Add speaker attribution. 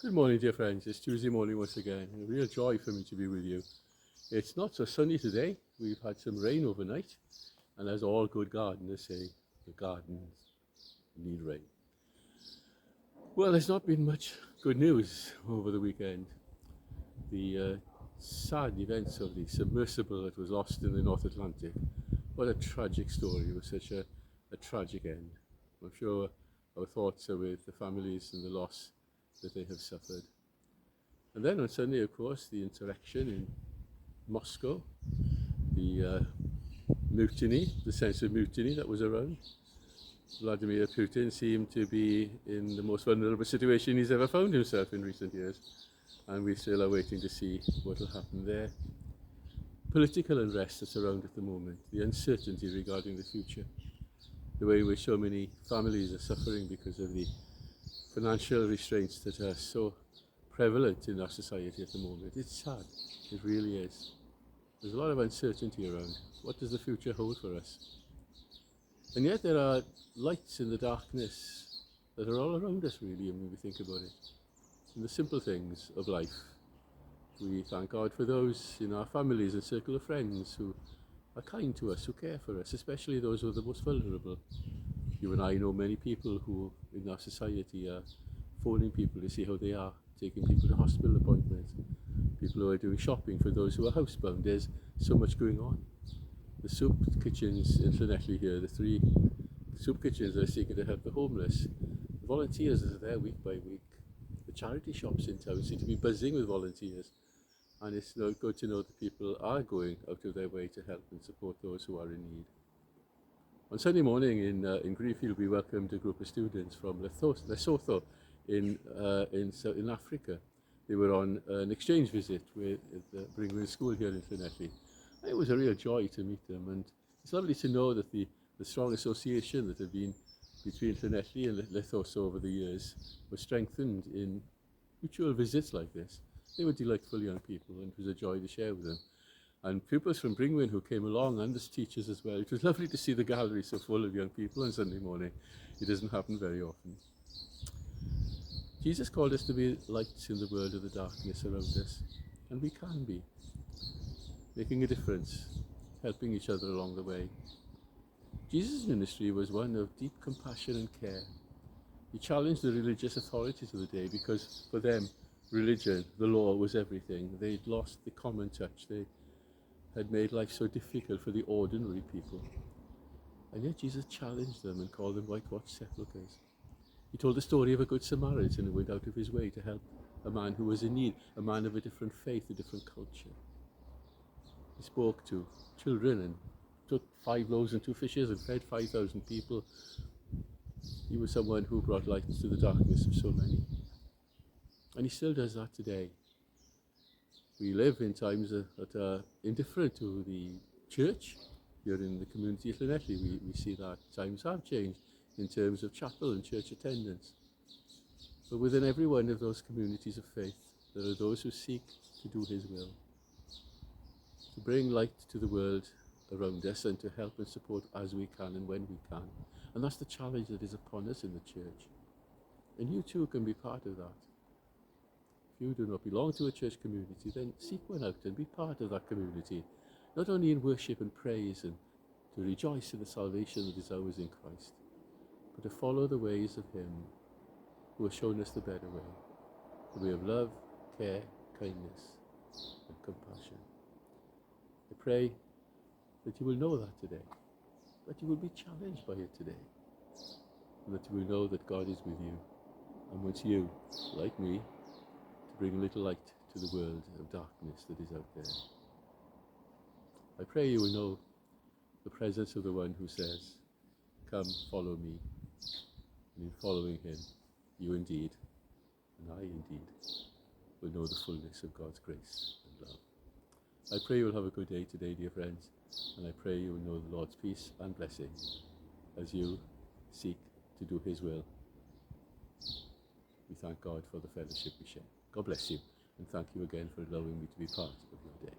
Speaker 1: Good morning, dear friends. It's Tuesday morning once again. A real joy for me to be with you. It's not so sunny today. We've had some rain overnight, and as all good gardeners say, the gardens need rain. Well, there's not been much good news over the weekend. The sad events of the submersible that was lost in the North Atlantic. What a tragic story with such a tragic end. I'm sure our thoughts are with the families and the loss that they have suffered. And then on Sunday, of course, the insurrection in Moscow, the mutiny, the sense of mutiny that was around. Vladimir Putin seemed to be in the most vulnerable situation he's ever found himself in recent years, and we still are waiting to see what will happen there. Political unrest that's around at the moment, the uncertainty regarding the future, the way in which so many families are suffering because of the financial restraints that are so prevalent in our society at the moment. It's sad, it really is. There's a lot of uncertainty around. What does the future hold for us? And yet there are lights in the darkness that are all around us really when we think about it. In the simple things of life. We thank God for those in our families and circle of friends who are kind to us, who care for us, especially those who are the most vulnerable. You and I know many people who in our society are phoning people to see how they are, taking people to hospital appointments, people who are doing shopping for those who are housebound. There's so much going on. The soup kitchens in Llanelli here, the 3 soup kitchens that are seeking to help the homeless, the volunteers that are there week by week. The charity shops in town seem to be buzzing with volunteers, and it's good to know that people are going out of their way to help and support those who are in need. On Sunday morning in Greenfield, we welcomed a group of students from Lesotho in Africa. They were on an exchange visit with the Bringwyn School here in Llanelli. It was a real joy to meet them, and it's lovely to know that the strong association that had been between Llanelli and Lesotho over the years was strengthened in mutual visits like this. They were delightful young people, and it was a joy to share with them. And pupils from Bringwyn who came along, and as teachers as well. It was lovely to see the gallery so full of young people on Sunday morning. It doesn't happen very often. Jesus called us to be lights in the world of the darkness around us, and we can be, making a difference, helping each other along the way. Jesus' ministry was one of deep compassion and care. He challenged the religious authorities of the day because for them, religion, the law, was everything. They'd lost the common touch. They had made life so difficult for the ordinary people. And yet Jesus challenged them and called them whitewashed sepulchres. He told the story of a good Samaritan who went out of his way to help a man who was in need, a man of a different faith, a different culture. He spoke to children and took 5 loaves and 2 fishes and fed 5,000 people. He was someone who brought light to the darkness of so many. And he still does that today. We live in times that are indifferent to the church. Here in the community of Llanelli, we see that times have changed in terms of chapel and church attendance. But within every one of those communities of faith, there are those who seek to do his will, to bring light to the world around us and to help and support as we can and when we can. And that's the challenge that is upon us in the church. And you too can be part of that. If you do not belong to a church community, then seek one out and be part of that community, not only in worship and praise and to rejoice in the salvation that is ours in Christ, but to follow the ways of him who has shown us the better way, the way of love, care, kindness and compassion. I pray that you will know that today, that you will be challenged by it today, and that you will know that God is with you and wants you, like me, to bring a little light to the world of darkness that is out there. I pray you will know the presence of the one who says, "Come, follow me," and in following him, you indeed, and I indeed, will know the fullness of God's grace and love. I pray you will have a good day today, dear friends, and I pray you will know the Lord's peace and blessing as you seek to do his will. We thank God for the fellowship we share. God bless you, and thank you again for allowing me to be part of your day.